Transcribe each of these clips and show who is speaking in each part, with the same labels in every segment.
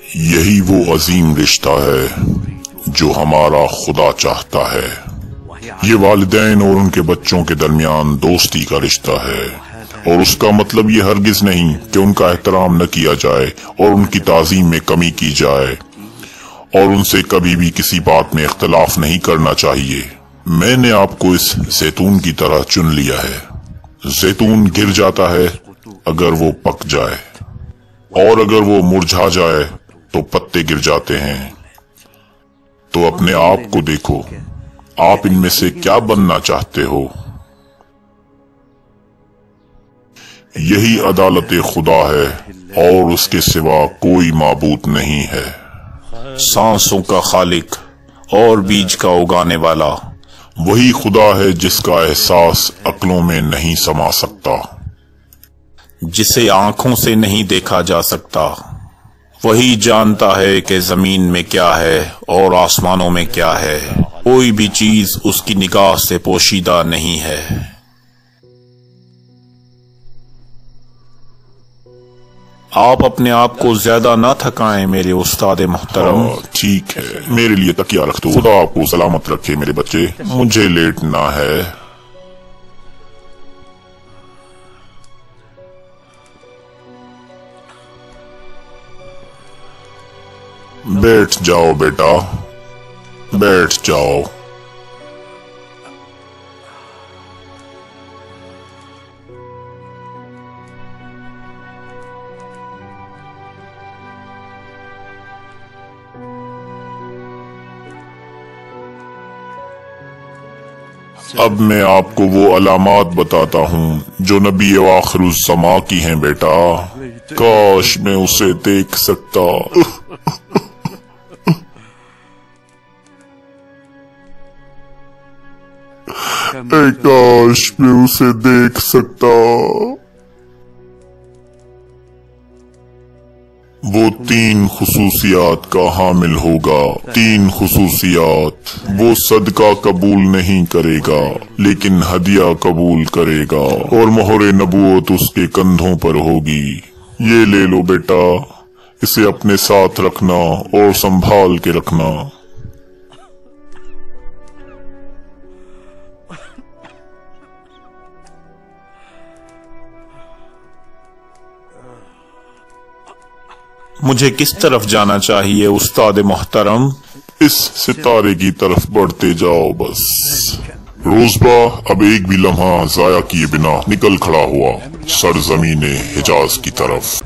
Speaker 1: یہی وہ عظیم رشتہ ہے جو ہمارا خدا چاہتا ہے۔ یہ والدین اور ان کے بچوں کے درمیان دوستی کا رشتہ ہے، اور اس کا مطلب یہ ہرگز نہیں کہ ان کا احترام نہ کیا جائے اور ان کی تعظیم میں کمی کی جائے، اور ان سے کبھی بھی کسی بات میں اختلاف نہیں کرنا چاہیے۔ میں نے آپ کو اس زیتون کی طرح چن لیا ہے۔ زیتون گر جاتا ہے اگر وہ پک جائے، اور اگر وہ مرجھا جائے تو پتے گر جاتے ہیں۔ تو اپنے آپ کو دیکھو، آپ ان میں سے کیا بننا چاہتے ہو؟ یہی عدالت خدا ہے، اور اس کے سوا کوئی معبود نہیں ہے۔
Speaker 2: سانسوں کا خالق اور بیج کا اگانے والا
Speaker 1: وہی خدا ہے جس کا احساس عقلوں میں نہیں سما سکتا۔
Speaker 2: جسے آنکھوں سے نہیں دیکھا جا سکتا، وہی جانتا ہے کہ زمین میں کیا ہے اور آسمانوں میں کیا ہے۔ کوئی بھی چیز اس کی نگاہ سے پوشیدہ نہیں ہے۔ آپ اپنے آپ کو زیادہ نہ تھکائیں میرے استاد محترم۔
Speaker 1: ٹھیک ہے، میرے لیے تکیہ رکھ دو۔ خدا آپ کو سلامت رکھے میرے بچے، مجھے لیٹنا ہے۔ بیٹھ جاؤ بیٹا، بیٹھ جاؤ۔ اب میں آپ کو وہ علامات بتاتا ہوں جو نبی آخر الزماں کی ہیں بیٹا۔ کاش میں اسے دیکھ سکتا۔ کاش میں اسے دیکھ سکتا۔ وہ 3 خصوصیات کا حامل ہوگا۔ 3 خصوصیات۔ وہ صدقہ قبول نہیں کرے گا لیکن ہدیہ قبول کرے گا، اور مہر نبوت اس کے کندھوں پر ہوگی۔ یہ لے لو بیٹا، اسے اپنے ساتھ رکھنا اور سنبھال کے رکھنا۔
Speaker 2: مجھے کس طرف جانا چاہیے استاد محترم؟
Speaker 1: اس ستارے کی طرف بڑھتے جاؤ بس۔ روزبہ اب ایک بھی لمحہ ضائع کیے بنا نکل کھڑا ہوا سرزمین حجاز کی طرف۔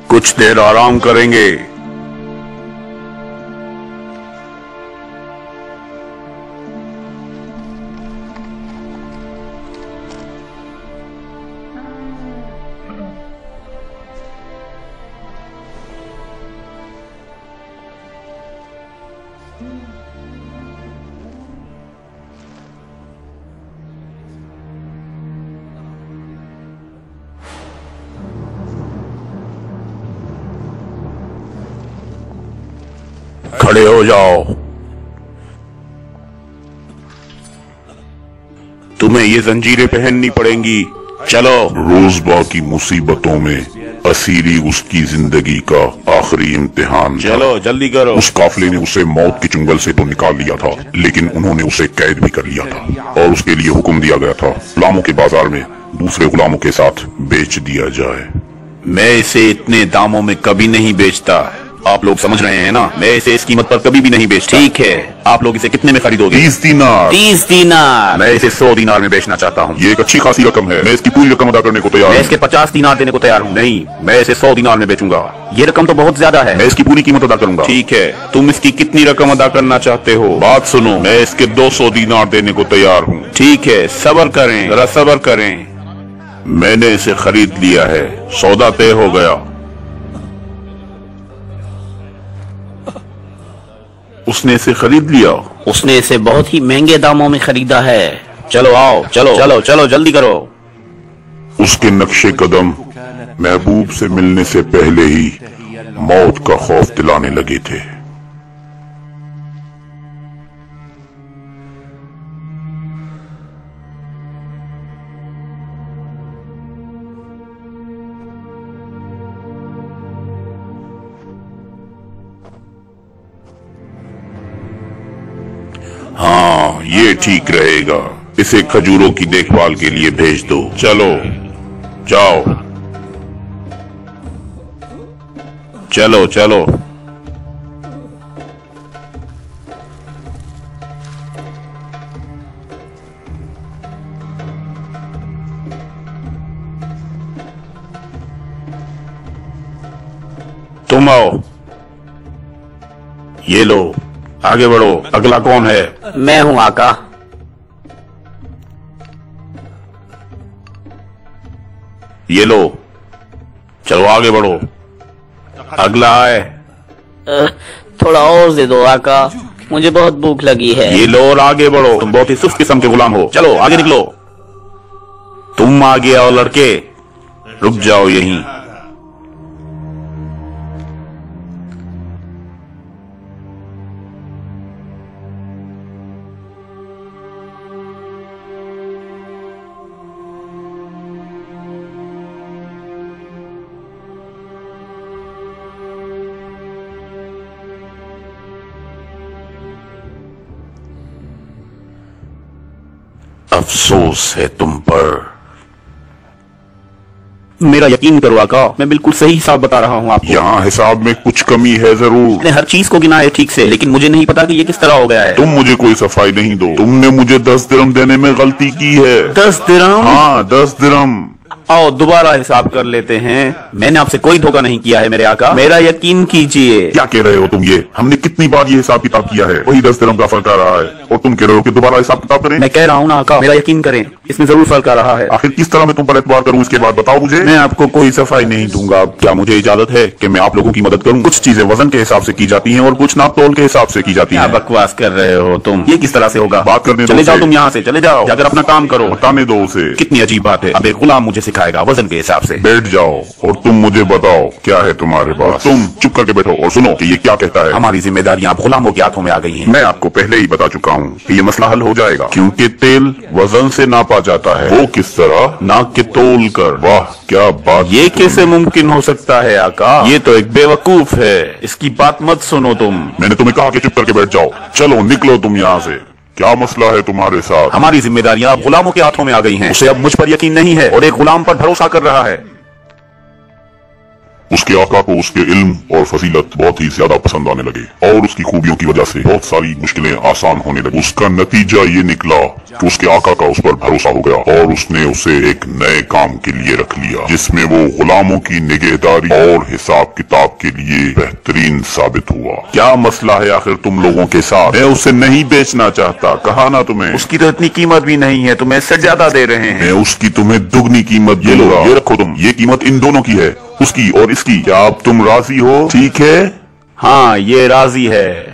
Speaker 3: کچھ دیر آرام کریں گے۔ खड़े हो जाओ। तुम्हें ये जंजीरें पहननी पड़ेंगी। चलो।
Speaker 1: रोजबा की मुसीबतों में असीरी उसकी जिंदगी का आखिरी इम्तिहान था।
Speaker 3: चलो जल्दी करो।
Speaker 1: उस काफिले ने उसे मौत के चुंगल से तो निकाल लिया था, लेकिन उन्होंने उसे कैद भी कर लिया था और उसके लिए हुक्म दिया गया था गुलामों के बाजार में दूसरे गुलामों के साथ बेच दिया जाए।
Speaker 3: मैं इसे इतने दामों में कभी नहीं बेचता। आप लोग समझ रहे हैं ना, मैं इसे इस कीमत पर कभी भी नहीं बेचता। ठीक है, आप लोग इसे कितने में खरीदोगे?
Speaker 1: 30 दीनार।
Speaker 4: 30 दीनार।
Speaker 3: मैं इसे 100 दीनार में बेचना चाहता हूँ।
Speaker 1: ये एक अच्छी खासी रकम है, मैं इसकी पूरी रकम अदा करने को तैयार
Speaker 3: मैं
Speaker 1: हूँ।
Speaker 3: इसके 50 दीनार देने को तैयार हूँ। नहीं, मैं इसे 100 दीनार में बेचूंगा। ये रकम तो बहुत ज्यादा है।
Speaker 1: मैं इसकी पूरी कीमत अदा करूंगा।
Speaker 3: ठीक है, तुम इसकी कितनी रकम अदा करना चाहते हो? बात सुनो, मैं इसके 200 दीनार देने को तैयार हूँ। ठीक है, सब्र करें, जरा सब्र करें। मैंने इसे खरीद लिया है, सौदा तय हो गया। उसने इसे खरीद लिया।
Speaker 4: उसने इसे बहुत ही महंगे दामों में खरीदा है। चलो आओ, चलो चलो चलो जल्दी करो।
Speaker 1: उसके नक्शे कदम महबूब से मिलने से पहले ही मौत का खौफ दिलाने लगे थे।
Speaker 3: हाँ, ये ठीक रहेगा। इसे खजूरों की देखभाल के लिए भेज दो। चलो जाओ, चलो चलो। तुम आओ, ये लो, आगे बढ़ो। अगला कौन है?
Speaker 4: मैं हूँ आका।
Speaker 3: ये लो, चलो आगे बढ़ो। अगला है।
Speaker 4: थोड़ा और दे दो आका, मुझे बहुत भूख लगी है।
Speaker 3: ये लो और आगे बढ़ो। तुम बहुत ही सुस्त किस्म के गुलाम हो। चलो आगे निकलो। तुम आगे आओ लड़के, रुक जाओ यहीं। अफसोस है तुम पर। मेरा यकीन करो आका, मैं बिल्कुल सही हिसाब बता रहा हूँ आपको।
Speaker 1: यहाँ हिसाब में कुछ कमी है जरूर।
Speaker 3: मैंने हर चीज को गिना है ठीक से, लेकिन मुझे नहीं पता कि ये किस तरह हो गया है।
Speaker 1: तुम मुझे कोई सफाई नहीं दो। तुमने मुझे 10 दिरहम देने में गलती की है।
Speaker 3: 10 दिरहम?
Speaker 1: हाँ, 10 दिरहम।
Speaker 3: आओ दोबारा हिसाब कर लेते हैं। मैंने आपसे कोई धोखा नहीं किया है मेरे आका, मेरा यकीन कीजिए।
Speaker 1: क्या कह रहे हो तुम ये? हमने कितनी बार ये हिसाब किताब किया है, वही 10 दिरहम का फर्क आ रहा है, और तुम कह रहे हो कि दोबारा हिसाब किताब करें?
Speaker 3: मैं कह रहा हूँ ना आका, मेरा यकीन करें, इसमें जरूर फर्क आ रहा है।
Speaker 1: आखिर किस तरह मैं तुम पर एतबार करूँ, इसके बाद बताओ मुझे।
Speaker 3: मैं आपको कोई सफाई नहीं दूंगा। क्या मुझे इजाजत है कि मैं आप लोगों की मदद करूं?
Speaker 1: कुछ चीजें वजन के हिसाब से की जाती हैं और कुछ नाप तोल के हिसाब से की जाती
Speaker 3: क्या
Speaker 1: हैं।
Speaker 3: बकवास कर रहे हो तुम? ये किस तरह से होगा?
Speaker 1: बात करने दो
Speaker 3: चले जाओ
Speaker 1: उसे।
Speaker 3: तुम यहाँ से, चले जाओ, जाकर अपना काम करो।
Speaker 1: बताने दो उसे।
Speaker 3: कितनी अजीब बात है, अब एक गुलाम मुझे सिखाएगा वजन के हिसाब से।
Speaker 1: बैठ जाओ और तुम मुझे बताओ क्या है तुम्हारे पास। तुम चुप करके बैठो और सुनो कि ये क्या कहता है।
Speaker 3: हमारी जिम्मेदारियां अब गुलामों के हाथों में आ गई हैं।
Speaker 1: मैं आपको पहले ही बता चुका हूँ कि ये मसला हल हो जाएगा, क्योंकि तेल वजन से नापा जाता है। वो किस तरह? नाक के तोल कर। वाह क्या बात।
Speaker 3: ये कैसे मुमकिन हो सकता है आका? ये तो एक बेवकूफ है, इसकी बात मत सुनो तुम।
Speaker 1: मैंने तुम्हें कहा कि चुप करके बैठ जाओ। चलो निकलो तुम यहाँ से। क्या मसला है तुम्हारे साथ?
Speaker 3: हमारी जिम्मेदारियां अब गुलामों के हाथों में आ गई हैं। उसे अब मुझ पर यकीन नहीं है और एक गुलाम पर भरोसा कर रहा है।
Speaker 1: उसके आका को उसके इल्म और फजीलत बहुत ही ज्यादा पसंद आने लगे और उसकी खूबियों की वजह से बहुत सारी मुश्किलें आसान होने लगी। उसका नतीजा ये निकला कि उसके आका का उस पर भरोसा हो गया और उसने उसे एक नए काम के लिए रख लिया, जिसमें वो गुलामों की निगहदारी और हिसाब किताब के लिए बेहतरीन साबित हुआ। क्या मसला है आखिर तुम लोगों के साथ? मैं उसे नहीं बेचना चाहता, कहा ना तुम्हें।
Speaker 3: उसकी तो इतनी कीमत भी नहीं है, तुम इससे ज्यादा दे रहे हैं।
Speaker 1: मैं उसकी तुम्हें दुगनी कीमत दूंगा। ये रखो तुम, ये कीमत इन दोनों की है, उसकी और इसकी। क्या अब तुम राजी हो? ठीक है।
Speaker 3: हाँ, ये राजी है।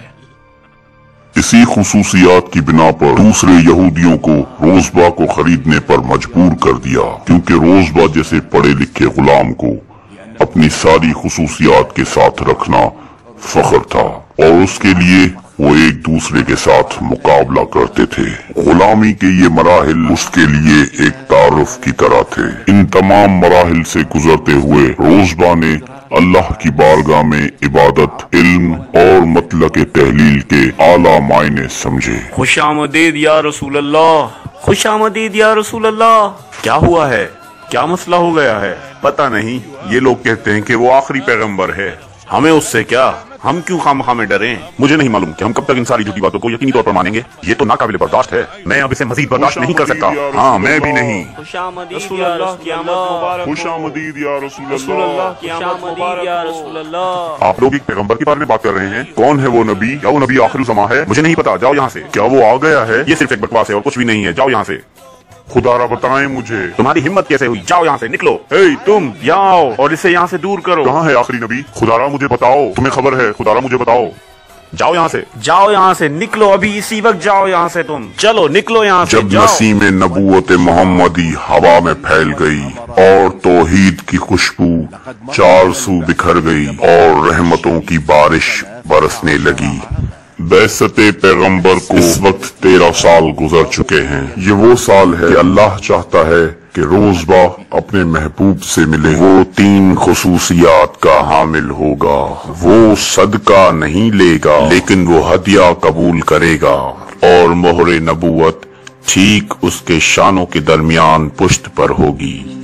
Speaker 1: इसी खुसूसियात की बिना पर दूसरे यहूदियों को रोजबा को खरीदने पर मजबूर कर दिया, क्योंकि रोजबा जैसे पढ़े लिखे गुलाम को अपनी सारी खुसूसियात के साथ रखना फख्र था और उसके लिए वो एक दूसरे के साथ मुकाबला करते थे। गुलामी के ये मराहिल उसके लिए एक तारुफ की तरह थे। इन तमाम मराहिल से गुजरते हुए रोज़बा ने अल्लाह की बारगाह में इबादत, इल्म और मतलब तहलील के आला मायने समझे।
Speaker 3: खुशामदीद या रसूल अल्लाह, खुशामदीद या रसूल अल्लाह। क्या हुआ है? क्या मसला हो गया है? पता नहीं, ये लोग कहते हैं कि वो आखिरी पैगंबर है। हमें उससे क्या? हम क्यों खामखा में डरें? मुझे नहीं मालूम कि हम कब तक इन सारी झूठी बातों को यकीनी तौर पर मानेंगे। ये तो नाकाबिले बर्दाश्त है। मैं अब इसे मजीद बर्दाश्त नहीं कर सकता। हाँ, मैं भी नहीं।
Speaker 1: खुशामदीद या रसूल अल्लाह।
Speaker 3: आप लोग एक पैगंबर के बारे में बात कर रहे हैं। कौन है वो नबी? क्या वो नबी आखिरी ज़मा है? मुझे नहीं पता। जाओ यहाँ से। क्या वो आ गया है? ये सिर्फ एक बकवास है और कुछ भी नहीं है। जाओ यहाँ से।
Speaker 1: खुदारा बताएं मुझे,
Speaker 3: तुम्हारी हिम्मत कैसे हुई? जाओ यहाँ से, निकलो। तुम यहाँ आओ और इसे यहाँ से दूर करो।
Speaker 1: कहाँ है आखिरी नबी? खुदारा मुझे बताओ, तुम्हें खबर है? खुदारा मुझे बताओ।
Speaker 3: जाओ यहाँ से, जाओ यहाँ से, निकलो अभी इसी वक्त। जाओ यहाँ से, तुम चलो, निकलो यहाँ से।
Speaker 1: जब नसीम नबूवत मोहम्मदी हवा में फैल गई और तौहीद की खुशबू चार सू बिखर गई और रहमतों की बारिश बरसने लगी। बैसते पैगंबर को इस वक्त 13 साल गुजर चुके हैं। ये वो साल है कि अल्लाह चाहता है कि रोज़बा अपने महबूब से मिले। वो 3 खुसूसियात का हामिल होगा। वो सदका नहीं लेगा, लेकिन वो हदिया कबूल करेगा और मोहरे नबूवत ठीक उसके शानों के दरमियान पुष्ट पर होगी।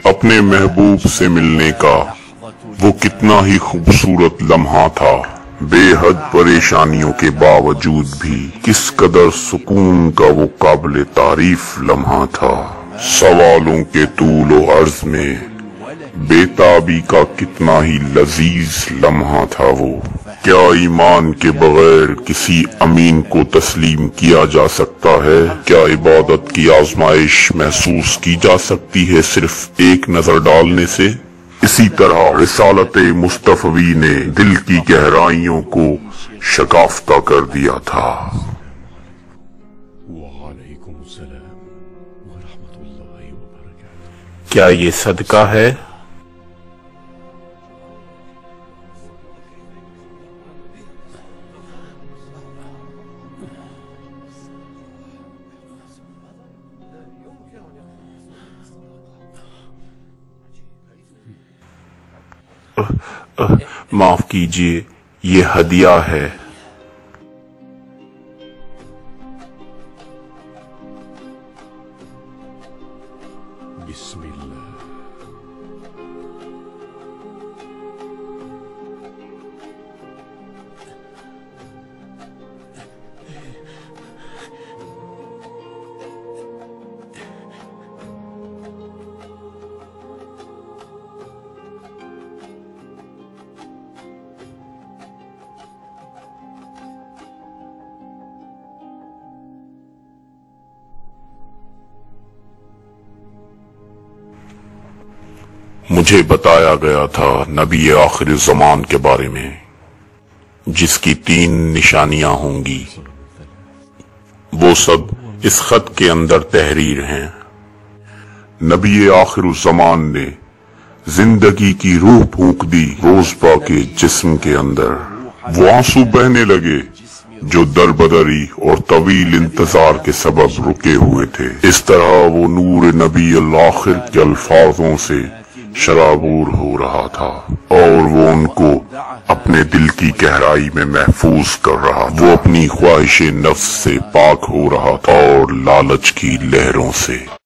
Speaker 1: अपने महबूब से मिलने का वो कितना ही खूबसूरत लम्हा था। बेहद परेशानियों के बावजूद भी किस कदर सुकून का वो काबिल तारीफ लम्हा था। सवालों के तूल व अर्ज में बेताबी का कितना ही लजीज लम्हा था वो। क्या ईमान के बगैर किसी अमीन को तस्लीम किया जा सकता है? क्या इबादत की आजमाइश महसूस की जा सकती है सिर्फ एक नजर डालने से? इसी तरह रिसालत मुस्तफवी ने दिल की गहराइयों को शकाफ्ता कर दिया था।
Speaker 2: क्या ये सदका है?
Speaker 1: माफ कीजिए, ये हदिया है।
Speaker 3: مجھے بتایا گیا تھا نبی آخر زمان کے بارے میں، جس کی 3 نشانیاں ہوں گی، وہ سب اس خط کے اندر تحریر ہیں۔
Speaker 1: نبی آخر الزمان نے زندگی کی روح پھونک دی روزبا کے جسم کے اندر، وہ آنسو بہنے لگے جو در بدری اور طویل انتظار کے سبب رکے ہوئے تھے۔ اس طرح وہ نور نبی الآخر کے الفاظوں سے شرابور ہو رہا تھا اور وہ ان کو اپنے دل کی گہرائی میں محفوظ کر رہا تھا۔ وہ اپنی خواہش نفس سے پاک ہو رہا تھا اور لالچ کی لہروں سے۔